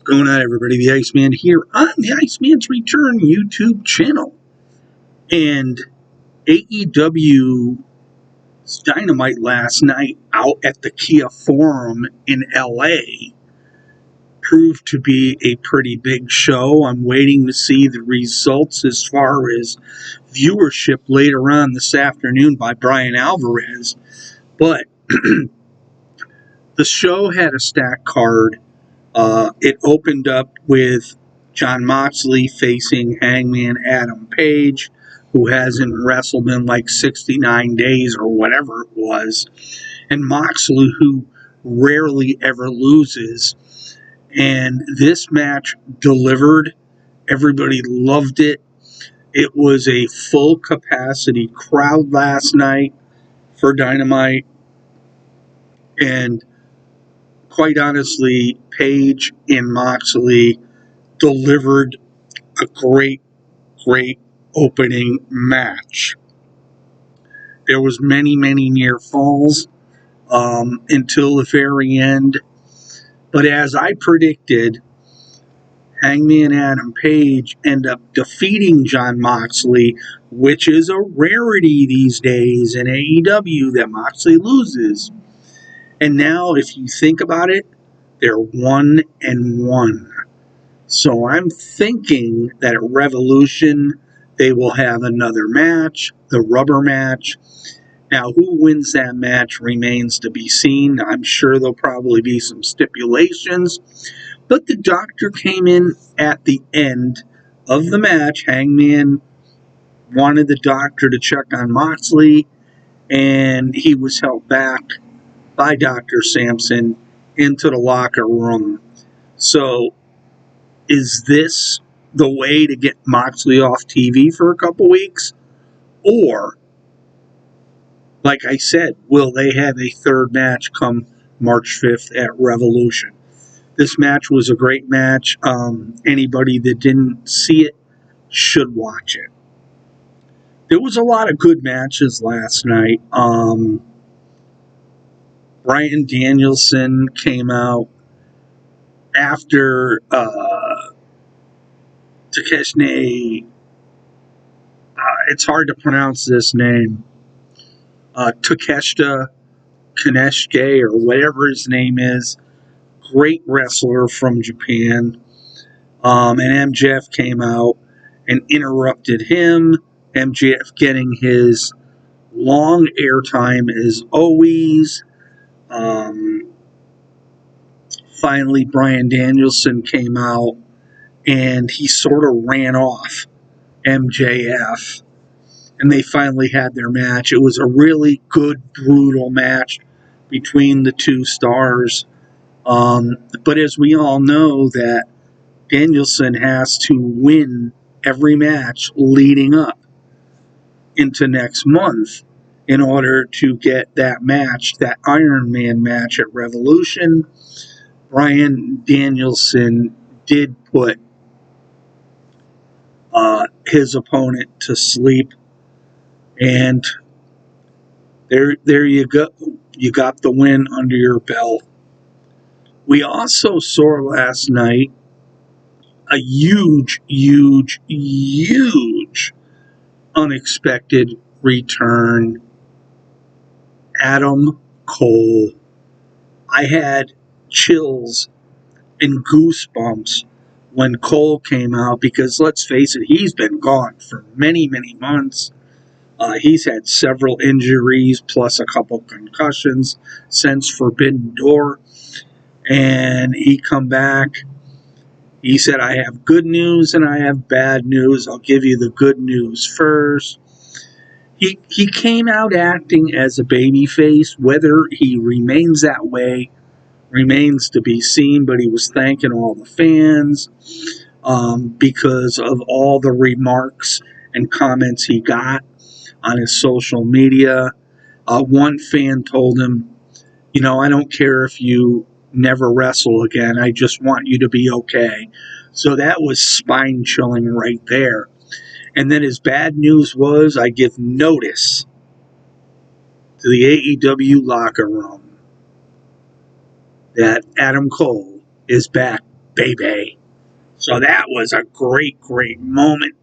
Going on, everybody? The Iceman here on the Iceman's Return YouTube channel. And AEW's Dynamite last night out at the Kia Forum in LA proved to be a pretty big show. I'm waiting to see the results as far as viewership later on this afternoon by Brian Alvarez. But the show had a stacked card. It opened up with Jon Moxley facing Hangman Adam Page, who hasn't wrestled in like 69 days or whatever it was, and Moxley, who rarely ever loses. And this match delivered. Everybody loved it. It was a full capacity crowd last night for Dynamite. And quite honestly, Page and Moxley delivered a great opening match. There was many near falls until the very end. But as I predicted, Hangman Adam Page ended up defeating Jon Moxley, which is a rarity these days in AEW that Moxley loses. And now, if you think about it, they're 1-1. So I'm thinking that at Revolution, they will have another match, the rubber match. Now, who wins that match remains to be seen. I'm sure there'll probably be some stipulations. But the doctor came in at the end of the match. Hangman wanted the doctor to check on Moxley, and he was held back by Dr. Sampson into the locker room. So, is this the way to get Moxley off TV for a couple weeks? Or, like I said, will they have a third match come March 5th at Revolution? This match was a great match. Anybody that didn't see it should watch it. There was a lot of good matches last night. Bryan Danielson came out after Takeshita. It's hard to pronounce this name. Takeshita Kaneshige, or whatever his name is. Great wrestler from Japan. And MJF came out and interrupted him. MJF getting his long airtime as always. Finally, Bryan Danielson came out and he sort of ran off MJF. And they finally had their match. It was a really good, brutal match between the two stars. But as we all know, that Danielson has to win every match leading up into next month in order to get that match, that Iron Man match at Revolution. Bryan Danielson did put his opponent to sleep, and there you go. You got the win under your belt. We also saw last night a huge unexpected return. Adam Cole. I had chills and goosebumps when Cole came out because, let's face it, he's been gone for many months. He's had several injuries plus a couple concussions since Forbidden Door. And he come back. He said, I have good news and I have bad news. I'll give you the good news first. He came out acting as a babyface. Whether he remains that way remains to be seen, but he was thanking all the fans because of all the remarks and comments he got on his social media. One fan told him, I don't care if you never wrestle again. I just want you to be okay. So that was spine-chilling right there. And then his bad news was, I give notice to the AEW locker room that Adam Cole is back baby. So that was a great, great moment.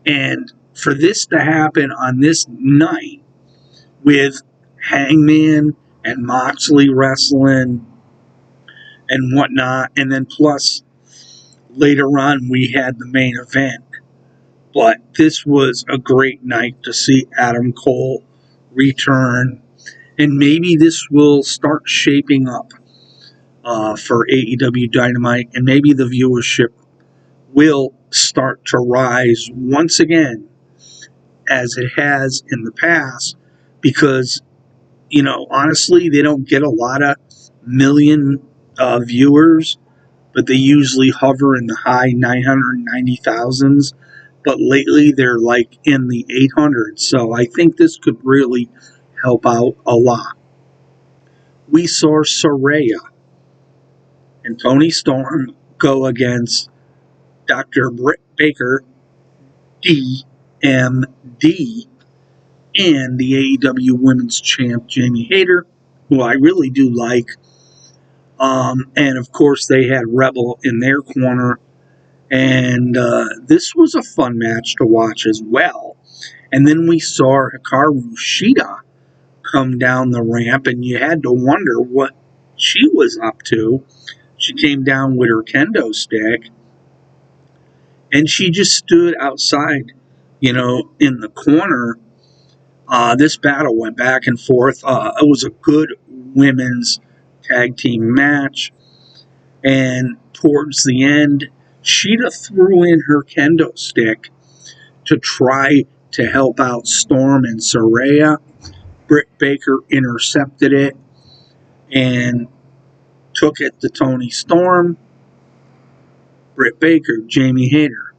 And for this to happen on this night with Hangman and Moxley wrestling and whatnot, and then plus later on we had the main event. But this was a great night to see Adam Cole return, and maybe this will start shaping up for AEW Dynamite, and maybe the viewership will start to rise once again as it has in the past, because, honestly, they don't get a lot of million viewers, but they usually hover in the high 990,000s. But lately they're like in the 800s. So I think this could really help out a lot. We saw Saraya and Tony Storm go against Dr. Britt Baker, DMD, and the AEW Women's Champ Jamie Hayter, who I really do like. And of course, they had Rebel in their corner. And this was a fun match to watch as well. And then we saw Hikaru Shida come down the ramp, and you had to wonder what she was up to. She came down with her kendo stick, and she just stood outside, in the corner. This battle went back and forth. It was a good women's tag team match. And towards the end, Sheeta threw in her kendo stick to try to help out Storm and Saraya. Britt Baker intercepted it and took it to Tony Storm. Britt Baker, Jamie Hayter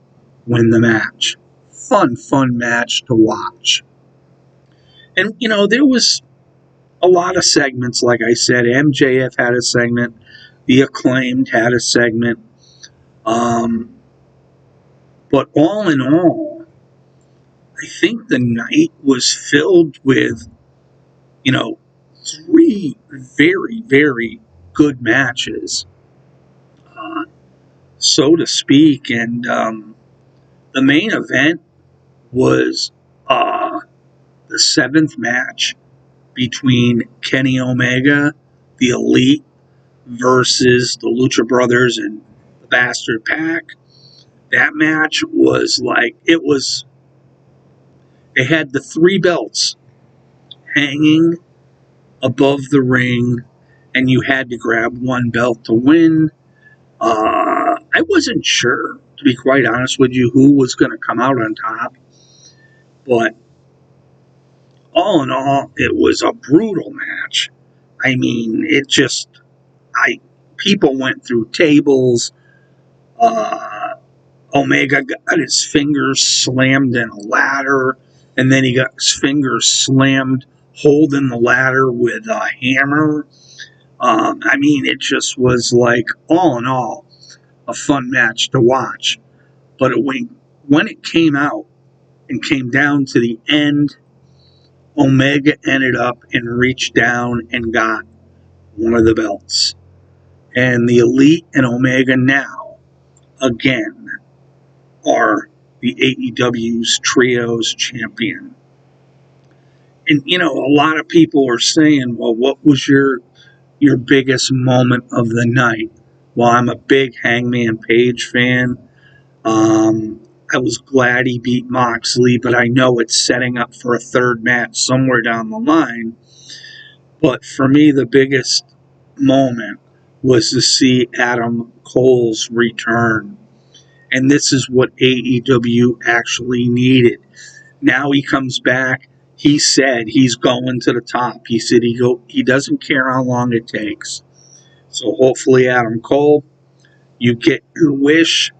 win the match. Fun match to watch. And, there was a lot of segments, like I said. MJF had a segment. The Acclaimed had a segment. But all in all, I think the night was filled with, 3 very, very good matches, so to speak. And the main event was the 7th match between Kenny Omega, the Elite, versus the Lucha Brothers and the Bastard Pack. That match was they had the 3 belts hanging above the ring, and you had to grab one belt to win. I wasn't sure, to be quite honest with you, who was going to come out on top. But all in all, it was a brutal match. I mean, people went through tables. Omega got his fingers slammed in a ladder, and then he got his fingers slammed holding the ladder with a hammer. I mean, it just was all in all, a fun match to watch. But when it came out and came down to the end, Omega ended up and reached down and got one of the belts. And the Elite and Omega now, again, are the AEW's Trios champion. And, a lot of people are saying, well, what was your biggest moment of the night? Well, I'm a big Hangman Page fan. I was glad he beat Moxley, but I know it's setting up for a 3rd match somewhere down the line. But for me, the biggest moment was to see Adam Cole's return. And this is what AEW actually needed. Now he comes back. He said he's going to the top. He said he doesn't care how long it takes. So hopefully, Adam Cole, you get your wish.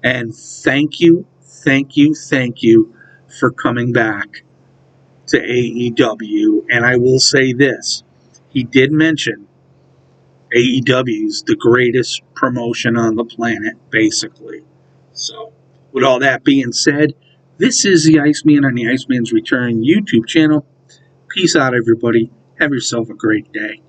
And thank you for coming back to AEW. And I will say this. He did mention AEW's the greatest promotion on the planet, basically. So, with all that being said, this is the Iceman on the Iceman's Return YouTube channel. Peace out, everybody. Have yourself a great day.